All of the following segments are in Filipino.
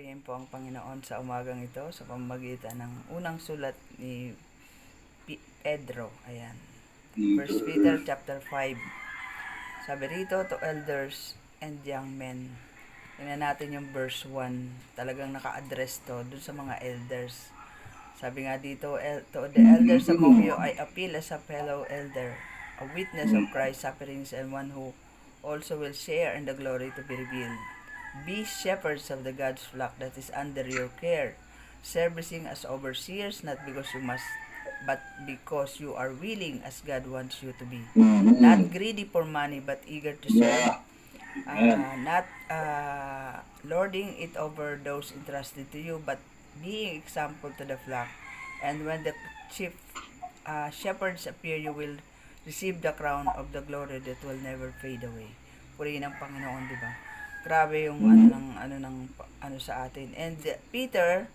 purihin po ang Panginoon sa umagang ito sa pamamagitan ng unang sulat ni Pedro. Ayan. 1 Peter chapter 5. Sabi rito, to elders and young men. Tingnan natin yung verse 1. Talagang naka-address to dun sa mga elders. Sabi nga dito, to the elders among you, I appeal as a fellow elder, a witness of Christ's sufferings, and one who also will share in the glory to be revealed. Be shepherds of the God's flock that is under your care, servicing as overseers, not because you must, but because you are willing as God wants you to be. Not greedy for money, but eager to serve. Not lording it over those entrusted to you, but being example to the flock. And when the chief shepherds appear, you will receive the crown of the glory that will never fade away. Purihin ang Panginoon, di ba? Grabe yung ano sa atin. And Peter,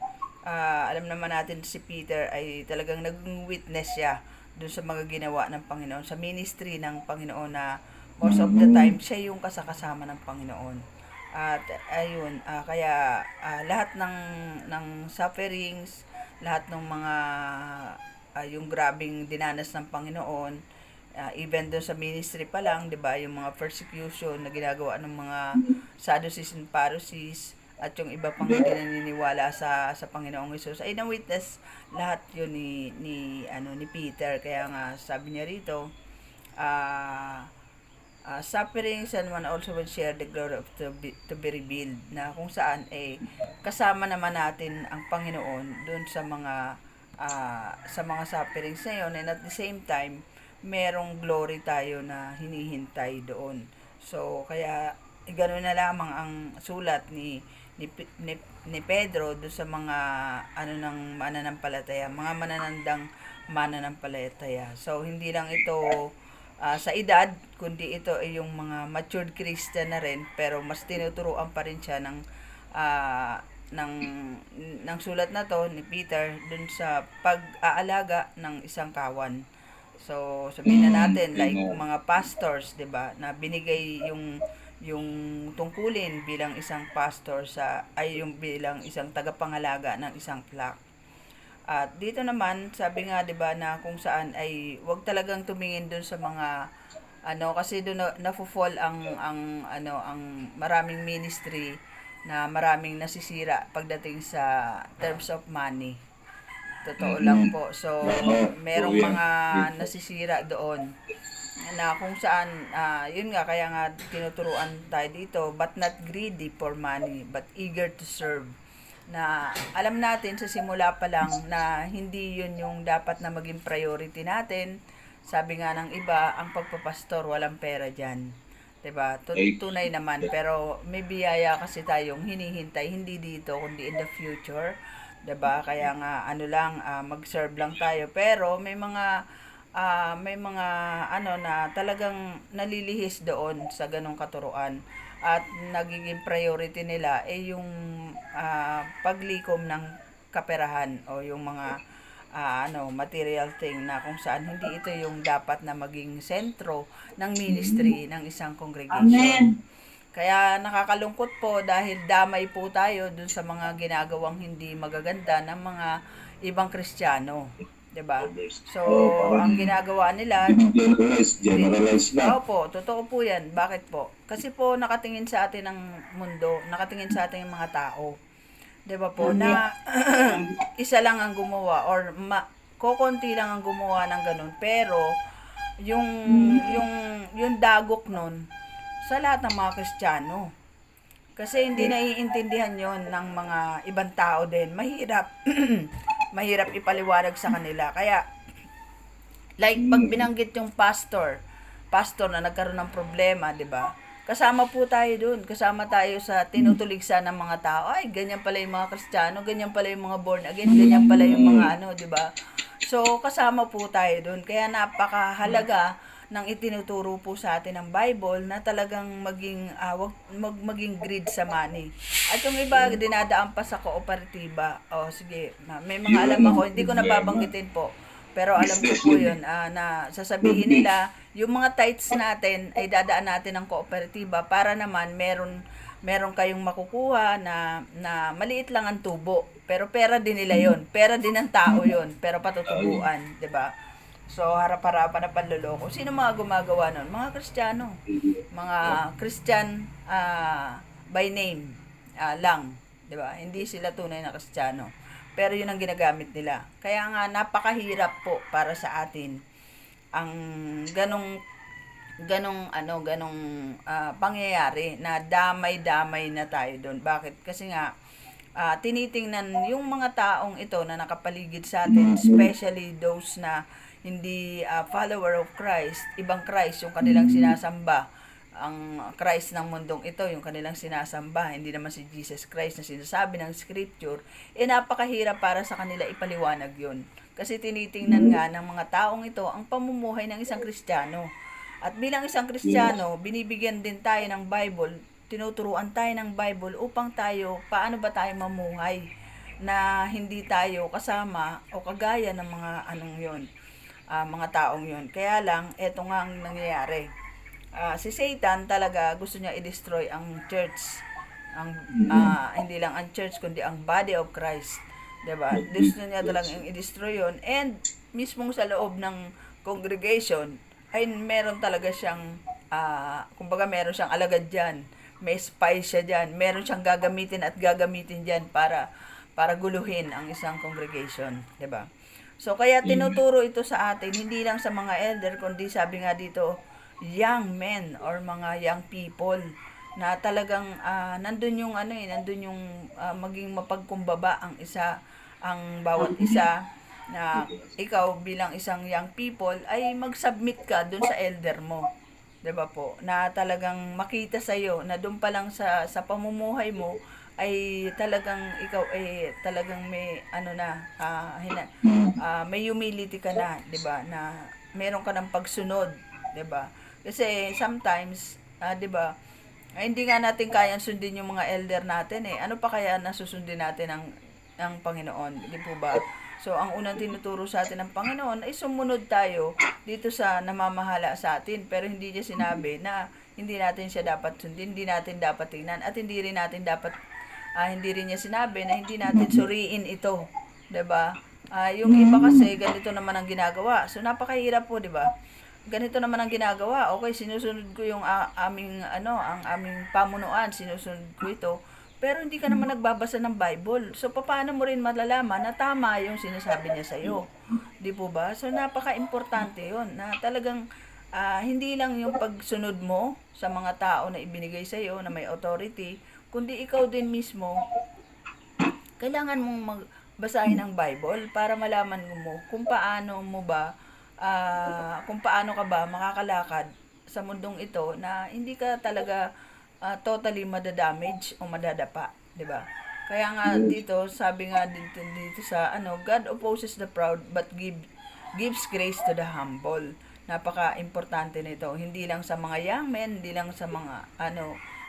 alam naman natin si Peter ay talagang nag-witness siya dun sa mga ginawa ng Panginoon, sa ministry ng Panginoon, na most of the time siya yung kasakasama ng Panginoon. At ayun, kaya lahat ng sufferings, lahat ng mga yung grabing dinanas ng Panginoon, even doon sa ministry pa lang, 'di ba, yung mga persecution na ginagawa ng mga Sadducees and Pharisees at yung iba pang hindi naniniwala sa Panginoong Hesus, ay na-witness lahat yun ni Peter. Kaya nga sabi niya rito, sufferings and one also will share the glory of to be revealed, na kung saan kasama naman natin ang Panginoon doon sa mga sufferings na yun, and at the same time merong glory tayo na hinihintay doon. So kaya ganoon na lamang ang sulat ni Pedro doon sa mga mananampalataya, mga mananandang mananampalataya. So hindi lang ito sa edad, kundi ito ay yung mga matured Christian na rin, pero mas tinuturuan pa rin siya ng sulat na to ni Peter dun sa pag-aalaga ng isang kawan. So sabihin na natin, like mga pastors, 'di ba, na binigay yung tungkulin bilang isang pastor yung bilang isang tagapangalaga ng isang flock. At dito naman, sabi nga 'di ba, na kung saan ay wag talagang tumingin doon sa mga kasi doon nafo-fall ang maraming ministry, na maraming nasisira pagdating sa terms of money. Totoo lang po. So merong mga nasisira doon na kung saan yun nga, kaya nga tinuturuan tayo dito, but not greedy for money, but eager to serve, na alam natin sa simula pa lang na hindi yun yung dapat na maging priority natin. Sabi nga ng iba, ang pagpapastor, walang pera dyan, diba? Tunay naman, pero may biyaya kasi tayong hinihintay, hindi dito kundi in the future, diba? Kaya nga mag-serve lang tayo, pero may mga na talagang nalilihis doon sa ganong katuruan, at nagiging priority nila yung paglikom ng kaperahan o yung mga material thing, na kung saan hindi ito yung dapat na maging sentro ng ministry ng isang congregation. Amen. Kaya nakakalungkot po, dahil damay po tayo dun sa mga ginagawang hindi magaganda ng mga ibang Kristiyano, 'di ba? So ang ginagawa nila, generalize na. Opo, totoo po 'yan. Bakit po? Kasi po nakatingin sa atin ang mundo, nakatingin sa atin yung mga tao, 'di ba po, na isa lang ang gumawa, or kokonti lang ang gumawa ng ganun, pero yung dagok nun sa lahat ng mga Kristiyano. Kasi hindi naiintindihan yon ng mga ibang tao din. Mahirap mahirap ipaliwanag sa kanila. Kaya like pag binanggit yung pastor na nagkaroon ng problema, 'di ba? Kasama po tayo doon. Kasama tayo sa tinutuligsa ng mga tao. Ay, ganyan pala yung mga Kristiyano, ganyan pala yung mga born again, ganyan pala yung mga 'di ba? So kasama po tayo doon. Kaya napakahalaga ng itinuturo po sa atin ng Bible, na talagang wag maging greed sa money. At yung iba dinadaan pa sa kooperatiba. Sige, may mga alam ako, hindi ko nababanggitin po, pero alam ko po yun, na sasabihin nila yung mga tithes natin ay dadaan natin ng kooperatiba, para naman meron meron kayong makukuha na maliit lang ang tubo, pero pera din nila yon, pera din ng tao yon, pero patutubuan, 'di ba? So harap-harapan na panloloko. Sino mga gumagawa nun? Mga Kristiyano, mga Christian by name lang, 'di ba? Hindi sila tunay na Kristiyano. Pero 'yun ang ginagamit nila. Kaya nga napakahirap po para sa atin ang ganong pangyayari na damay-damay na tayo doon. Bakit? Kasi nga tinitingnan yung mga taong ito na nakapaligid sa atin, especially those na hindi follower of Christ, ibang Christ yung kanilang sinasamba. Ang Christ ng mundong ito, yung kanilang sinasamba, hindi naman si Jesus Christ na sinasabi ng scripture, napakahirap para sa kanila ipaliwanag yun. Kasi tinitingnan nga ng mga taong ito ang pamumuhay ng isang Kristiyano. At bilang isang Kristiyano, binibigyan din tayo ng Bible, tinuturuan tayo ng Bible upang tayo, paano ba tayo mamuhay na hindi tayo kasama o kagaya ng mga mga taong yon. Kaya lang, eto nga ang nangyayari. Si Satan talaga gusto niya i-destroy ang church. Hindi lang ang church, kundi ang body of Christ. Diba? Gusto niya talagang i-destroy yon. And mismong sa loob ng congregation, ay meron talaga siyang, kumbaga meron siyang alagad dyan. May spy siya dyan. Meron siyang gagamitin dyan para guluhin ang isang congregation. Diba? So, kaya tinuturo ito sa atin, hindi lang sa mga elder, kundi sabi nga dito, young men or mga young people na talagang nandun yung maging mapagkumbaba ang bawat isa, na ikaw bilang isang young people ay mag-submit ka dun sa elder mo. 'Di ba po? Na talagang makita sa iyo na doon pa lang sa pamumuhay mo ay talagang ikaw ay talagang may may humility ka na, 'di ba? Na meron ka ng pagsunod, 'di ba? Kasi sometimes, 'di ba? Hindi nga natin kayang sundin yung mga elder natin eh. Ano pa kaya nasusundin natin ng Panginoon, 'di po ba? So, ang unang tinuturo sa atin ng Panginoon ay sumunod tayo dito sa namamahala sa atin. Pero hindi niya sinabi na hindi natin siya dapat sundin, hindi natin dapat tingnan, at hindi rin niya sinabi na hindi natin suriin ito. 'Di ba? Yung iba kasi ganito naman ang ginagawa. So, napakahirap po, 'di ba? Ganito naman ang ginagawa. Okay, sinusunod ko yung ang aming pamunuan, sinusunod ko ito. Pero hindi ka naman nagbabasa ng Bible. So, paano mo rin malalaman na tama yung sinasabi niya sa'yo? Di po ba? So, napaka-importante yun. Na talagang hindi lang yung pagsunod mo sa mga tao na ibinigay sa'yo, na may authority, kundi ikaw din mismo, kailangan mong magbasahin ang Bible para malaman mo kung paano ka ba makakalakad sa mundong ito na hindi ka talaga totally madadamage o madadapa, 'di ba? Kaya nga dito, sabi nga dito sa God opposes the proud but gives grace to the humble. Napaka-importante nito, hindi lang sa mga young men, hindi lang sa mga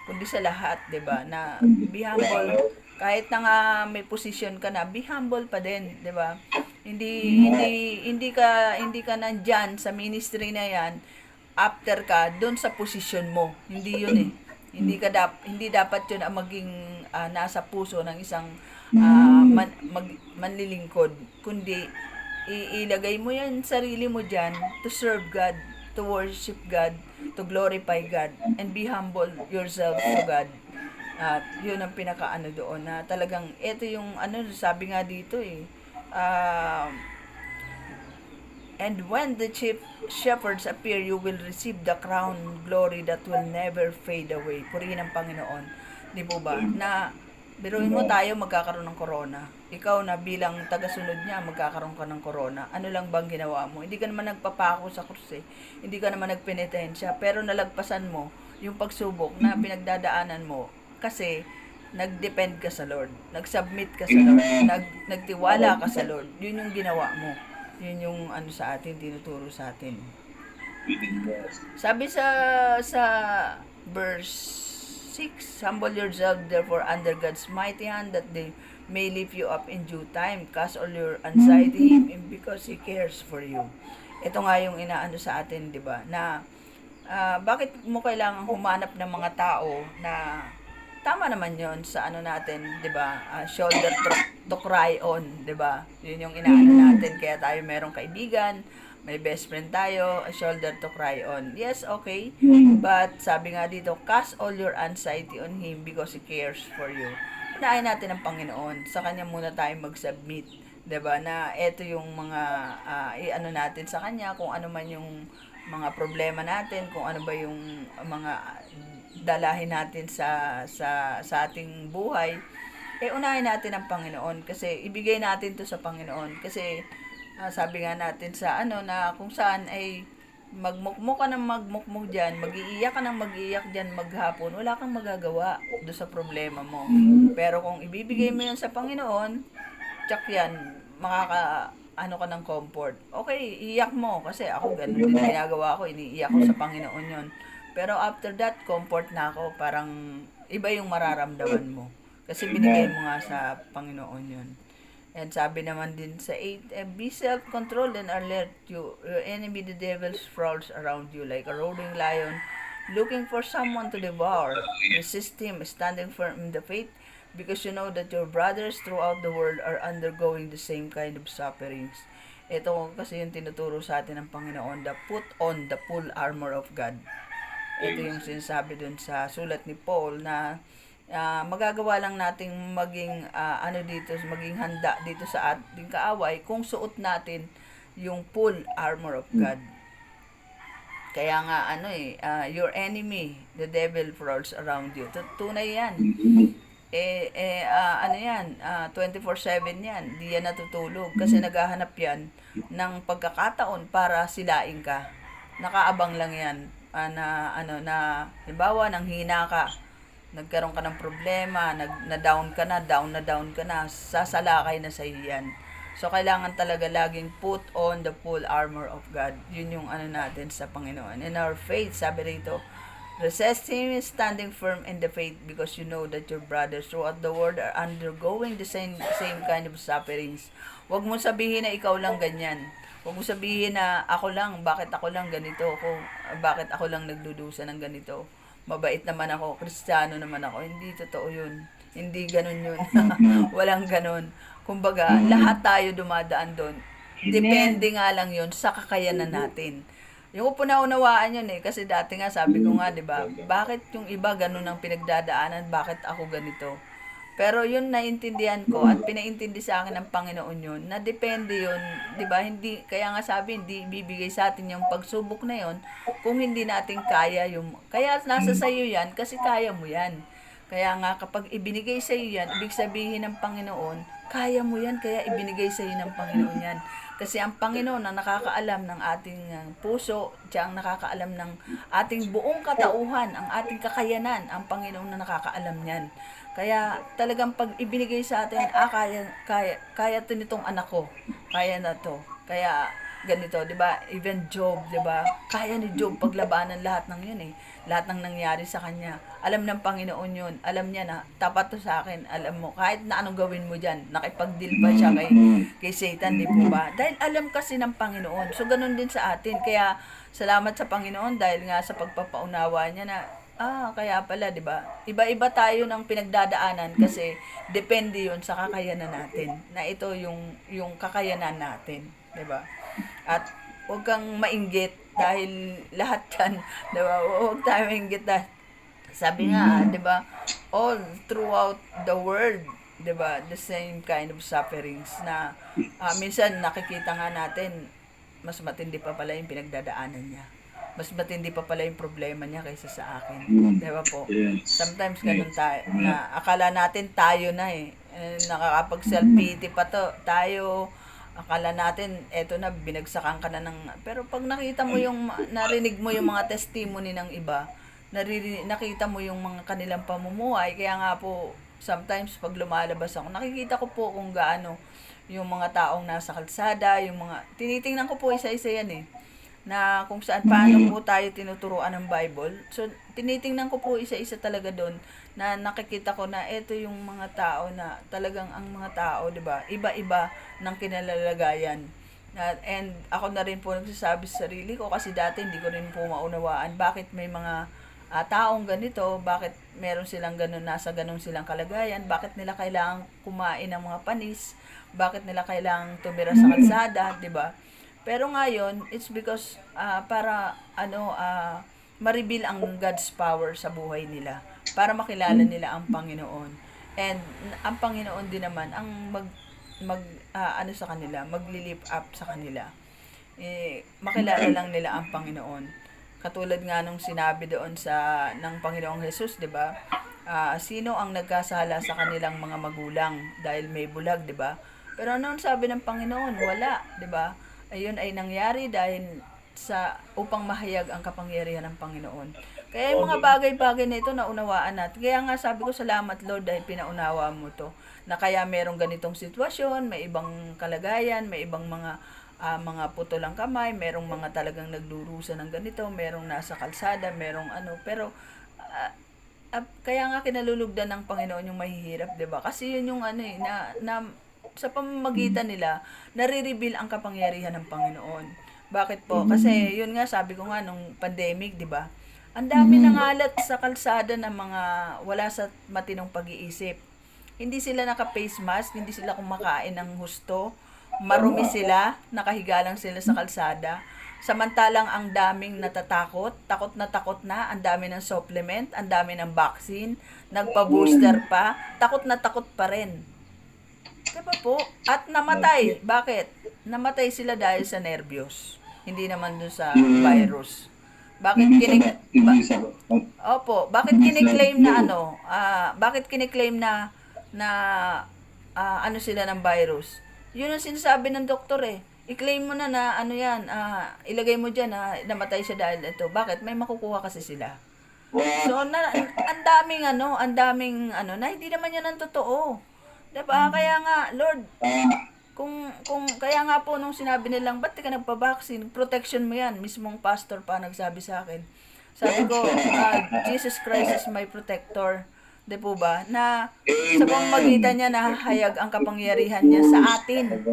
kundi sa lahat, 'di ba? Na be humble, kahit na nga may position ka na, be humble pa din, 'di ba? Hindi ka nandiyan sa ministry na 'yan after ka doon sa position mo. Hindi 'yun eh. Hindi dapat 'yun ang maging nasa puso ng isang manlilingkod, kundi ilagay mo 'yan sarili mo diyan to serve God, to worship God, to glorify God, and be humble yourself to God. At 'yun ang pinakaano doon, na talagang ito yung sabi nga dito eh. And when the chief shepherds appear, you will receive the crown glory that will never fade away. Purihin ang Panginoon. Di po ba? Na biruin mo tayo magkakaroon ng corona. Ikaw na bilang tagasunod niya, magkakaroon ka ng corona. Ano lang bang ginawa mo? Hindi ka naman nagpapako sa krus eh. Hindi ka naman nagpenitensya. Pero nalagpasan mo yung pagsubok na pinagdadaanan mo. Kasi nag-depend ka sa Lord. Nag-submit ka sa Lord. Nagtiwala ka sa Lord. Yun yung ginawa mo. Yun yung sa atin, tinuturo sa atin. Sabi sa verse 6, humble yourself therefore under God's mighty hand that they may lift you up in due time. Cast all your anxiety Him because He cares for you. Ito nga yung sa atin, di ba? Na bakit mo kailangan humanap ng mga tao na tama naman yon sa ano natin, 'di ba? Shoulder to cry on, 'di ba? Yun yung inaano natin, kaya tayo merong kaibigan, may best friend tayo, a shoulder to cry on. Yes, okay. But sabi nga dito, cast all your anxiety on Him because He cares for you. Unahin natin ang Panginoon. Sa Kanya muna tayo mag-submit. 'Di ba? Na ito yung mga i-ano natin sa Kanya, kung ano man yung mga problema natin, kung ano ba yung mga dalahin natin sa ating buhay, unahin natin ang Panginoon, kasi ibigay natin to sa Panginoon, kasi sabi nga natin sa ano, na kung saan ay magmukmok ka ng magmukmok dyan, mag-iiyak ka ng mag-iiyak dyan maghapon, wala kang magagawa do sa problema mo. Pero kung ibibigay mo yan sa Panginoon, tsak yan, ano ka ng comfort. Okay, iyak mo, kasi ako ganun din ginagawa ko, iniiyak ko sa Panginoon yon. Pero after that, comfort na ako, parang iba yung mararamdaman mo. Kasi binigay mo nga sa Panginoon yun. And sabi naman din sa 8, be self-controlled and alert you. Your enemy, the devil, prowls around you like a roaring lion, looking for someone to devour. Resist him, standing firm in the faith, because you know that your brothers throughout the world are undergoing the same kind of sufferings. Ito kasi yung tinuturo sa atin ng Panginoon, the put on the full armor of God. Ito yung sinasabi dun sa sulat ni Paul na magagawa lang nating maging maging handa dito sa ating kaaway kung suot natin yung full armor of God. Kaya nga your enemy, the devil, prowls around you. Tunay yan. 24/7 yan. Di yan natutulog kasi naghahanap yan ng pagkakataon para silain ka. Nakaabang lang yan. Halimbawa, nang hina ka, nagkaroon ka ng problema, na-down ka na, sasalakay na sa iyan. So, kailangan talaga laging put on the full armor of God. Yun yung natin sa Panginoon. In our faith, sabi rito, resist Him, standing firm in the faith, because you know that your brothers throughout the world are undergoing the same kind of sufferings. Huwag mo sabihin na ikaw lang ganyan. Huwag mo sabihin na bakit ako lang ganito, bakit ako lang nagdudusa ng ganito. Mabait naman ako, Kristiyano naman ako. Hindi totoo yun. Hindi ganun yun. Walang ganun. Kumbaga, lahat tayo dumadaan doon. Depende nga lang yun sa kakayanan natin. Yung ko naunawaan yun kasi dati nga sabi ko nga, 'di ba? Bakit yung iba ganun ang pinagdadaanan, bakit ako ganito? Pero yun naintindihan ko at pinaintindi sa akin ng Panginoon yun, na depende yun, 'di ba? Hindi, kaya nga sabi, hindi bibigay sa atin yung pagsubok na yun kung hindi natin kaya kaya nasa sa iyo yan kasi kaya mo yan. Kaya nga kapag ibinigay sa iyo yan, ibig sabihin ng Panginoon, kaya mo yan, kaya ibinigay sa iyo ng Panginoon yan. Kasi ang Panginoon ang nakakaalam ng ating puso, siya ang nakakaalam ng ating buong katauhan, ang ating kakayanan, ang Panginoon na nakakaalam niyan. Kaya talagang pag ibinigay sa atin, kaya to nitong anak ko, kaya na to. Kaya ganito, 'di ba? Even Job, 'di ba? Kaya ni Job paglabanan lahat ng 'yun Lahat ng nangyari sa kanya. Alam ng Panginoon 'yun. Alam niya na tapat to sa akin. Alam mo, kahit na anong gawin mo diyan, nakipag-deal pa siya kay Satan, 'di po ba? Dahil alam kasi ng Panginoon. So ganun din sa atin. Kaya salamat sa Panginoon dahil nga sa pagpapaunawa niya na kaya pala, 'di ba? Iba-iba tayo ng pinagdadaanan kasi depende 'yun sa kakayanan natin. Na ito yung kakayanan natin, 'di ba? At huwag kang mainggit dahil lahat 'yan, 'di ba? Huwag tayo mainggit dahil sabi nga, 'di ba? All throughout the world, 'di ba? The same kind of sufferings na minsan nakikita nga natin mas matindi pa pala yung pinagdadaanan niya. Mas matindi pa pala yung problema niya kaysa sa akin. Di ba po? Sometimes ganun tayo, na akala natin tayo na nakakapag self-pity pa tayo, akala natin, eto na, binagsakan ka na pero pag nakita mo narinig mo yung mga testimony ng iba, nakita mo yung mga kanilang pamumuhay, kaya nga po, sometimes pag lumalabas ako, nakikita ko po kung gaano yung mga taong nasa kalsada, tinitingnan ko po isa-isa yan na kung saan paano po tayo tinuturuan ng Bible. So, tinitingnan ko po isa-isa talaga doon na nakikita ko na ito yung mga tao na talagang ang mga tao, 'di ba? Iba-iba ng kinalalagayan. And ako na rin po nagsasabi sa sarili ko kasi dati hindi ko rin po maunawaan bakit may mga taong ganito, bakit meron silang ganun, nasa ganun silang kalagayan, bakit nila kailangang kumain ng mga panis, bakit nila kailangang tumira sa kalsada, 'di ba? Pero ngayon, it's because para ma-reveal ang God's power sa buhay nila, para makilala nila ang Panginoon. And ang Panginoon din naman ang sa kanila, magli-lift up sa kanila. Makilala lang nila ang Panginoon. Katulad nga nung sinabi doon ng Panginoong Jesus, 'di ba? Sino ang nagkasala sa kanilang mga magulang dahil may bulag, 'di ba? Pero ano ang sabi ng Panginoon? Wala, 'di ba? Ayun ay nangyari dahil upang mahayag ang kapangyarihan ng Panginoon. Kaya yung mga bagay-bagay na ito naunawaan natin. Kaya nga sabi ko, salamat Lord dahil pinaunawa mo to. Na kaya merong ganitong sitwasyon, may ibang kalagayan, may ibang mga putol ang kamay, merong mga talagang nagdurusa ng ganito, merong nasa kalsada, merong pero kaya nga kinalulugdan ng Panginoon yung mahihirap, 'di ba? Kasi yun yung na sa pamamagitan nila, nare-reveal ang kapangyarihan ng Panginoon. Bakit po? Kasi yun nga sabi ko nga nung pandemic, 'di ba? Ang dami nangalat sa kalsada ng mga wala sa matinong pag-iisip. Hindi sila naka-face mask, hindi sila kumakain ng husto, marumi sila, nakahiga lang sila sa kalsada. Samantalang ang daming natatakot, takot na, ang dami ng supplement, ang dami ng vaccine, nagpa-booster pa, takot na takot pa rin. Diba po? At namatay. Bakit? Namatay sila dahil sa nervyos. Hindi naman dun sa virus. Bakit bakit kiniklaim na bakit kiniklaim na sila ng virus? Yun ang sinasabi ng doktor eh. I-claim mo na ilagay mo diyan na namatay siya dahil ito. Bakit? May makukuha kasi sila. So ang daming na hindi naman 'yan ang totoo. 'Di ba? Kaya nga, Lord, kung kaya nga po nung sinabi nilang, ba't ka nagpa-vaccine? Protection mo yan. Mismong pastor pa nagsabi sa akin. Sabi ko, Jesus Christ is my protector. Di po ba? Na sa pamamagitan niya nahahayag ang kapangyarihan niya sa atin.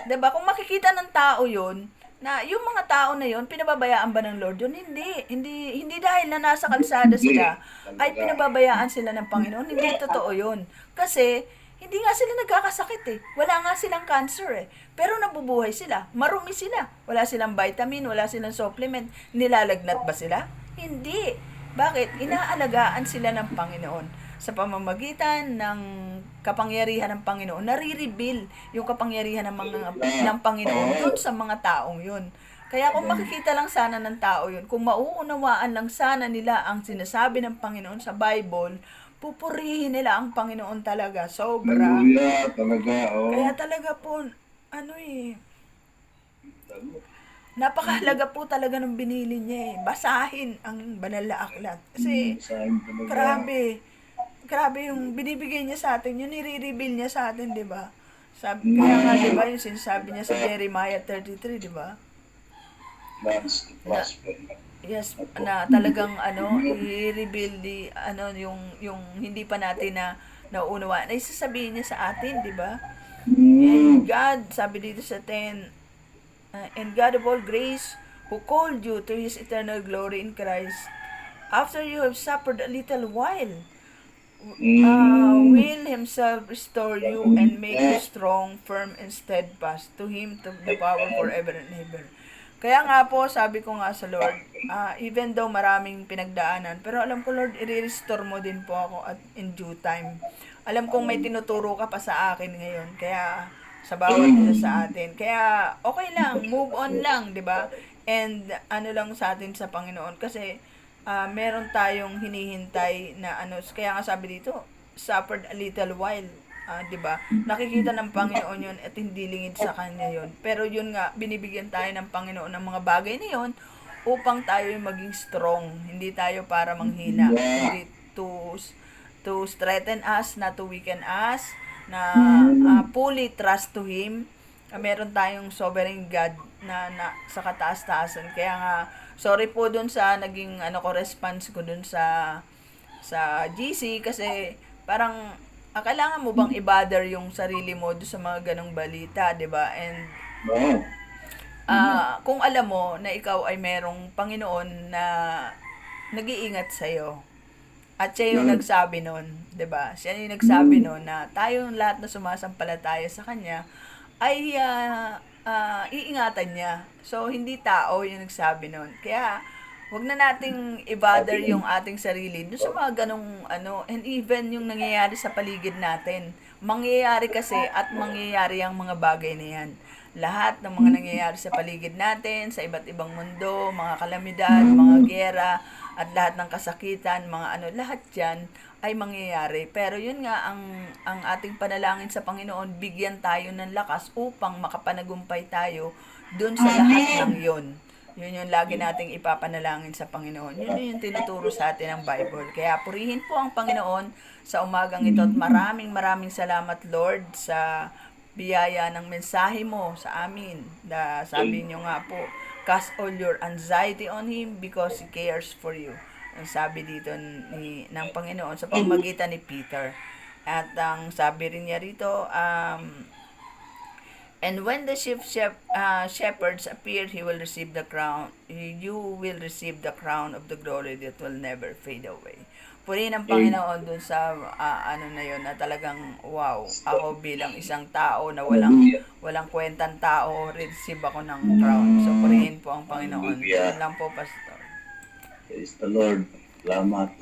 Di ba? Kung makikita ng tao yun, na yung mga tao na yun, pinababayaan ba ng Lord yun? Hindi dahil na nasa kalsada sila, ay pinababayaan sila ng Panginoon. Hindi totoo yun. Kasi, hindi nga sila nagkakasakit eh. Wala nga silang cancer eh. Pero nabubuhay sila. Marumi sila. Wala silang vitamin, wala silang supplement. Nilalagnat ba sila? Hindi. Bakit? Inaalagaan sila ng Panginoon. Sa pamamagitan ng kapangyarihan ng Panginoon, nare-reveal yung kapangyarihan ng Panginoon doon sa mga taong yun. Kaya kung makikita lang sana ng tao yun, kung mauunawaan lang sana nila ang sinasabi ng Panginoon sa Bible, pupurihin nila ang Panginoon talaga. Sobra. Hallelujah, talaga, Kaya talaga po, napakahalaga po talaga ng binili niya eh. Basahin ang banal na aklat. Kasi, grabe yung binibigay niya sa atin, yung nire-reveal niya sa atin, di ba? Kaya nga, di ba, yung sinasabi niya sa Jeremiah 33, di ba? Yes, na talagang i-reveal yung hindi pa natin nauunawaan. Ay sasabihin niya sa atin, 'di ba? And God, sabi dito sa 10, and God of all grace, who called you to His eternal glory in Christ, after you have suffered a little while, will Himself restore you and make you strong, firm, and steadfast. To Him to the power forever and ever. Kaya nga po, sabi ko nga sa Lord, even though maraming pinagdaanan, pero alam ko, Lord, i-restore mo din po ako at in due time. Alam kong may tinuturo ka pa sa akin ngayon, kaya sa bawat isa sa atin. Kaya okay lang, move on lang, di ba? And lang sa atin sa Panginoon, kasi meron tayong hinihintay na kaya nga sabi dito, suffered a little while. 'Di ba? Nakikita ng Panginoon 'yon at hindi lingid sa kanya 'yon. Pero 'yun nga, binibigyan tayo ng Panginoon ng mga bagay na 'yon upang tayo maging strong. Hindi tayo para manghina, kundi to strengthen us, not to weaken us, na fully trust to Him. Meron tayong sovereign God na sa kataas-taasan. Kaya nga, sorry po dun sa naging response ko dun sa GC, kasi parang kailangan mo bang i-bother yung sarili mo doon sa mga ganong balita, 'di ba? And kung alam mo na ikaw ay merong Panginoon na nag-iingat sa'yo. At siya yung nagsabi nun, 'di ba? Siya yung nagsabi nun na tayong lahat na sumasampalataya sa kanya ay iingatan niya. So, hindi tao yung nagsabi nun. Kaya, wag na nating i-bother yung ating sarili dun sa mga ganong ano, and even yung nangyayari sa paligid natin. Mangyayari kasi at mangyayari ang mga bagay na yan. Lahat ng mga nangyayari sa paligid natin, sa iba't ibang mundo, mga kalamidad, mga gera, at lahat ng kasakitan, mga ano, lahat yan ay mangyayari. Pero yun nga, ang ating panalangin sa Panginoon, bigyan tayo ng lakas upang makapanagumpay tayo dun sa lahat ng yun. Yun yung lagi nating ipapanalangin sa Panginoon. Yun yung tinuturo sa atin ng Bible. Kaya purihin po ang Panginoon sa umagang ito at maraming salamat, Lord, sa biyaya ng mensahe mo sa amin. Sabi nyo nga po, cast all your anxiety on Him because He cares for you. Ang sabi dito ng Panginoon sa pamamagitan ni Peter. At ang sabi rin niya rito, and when the shepherds appear, he will receive the crown. You will receive the crown of the glory that will never fade away. Purihin ang Panginoon dun sa ano na yun, na talagang wow, ako bilang isang tao na walang kwentang tao, receive ako ng crown. So purihin po ang Panginoon. Yun lang po, Pastor. Praise the Lord. Salamat.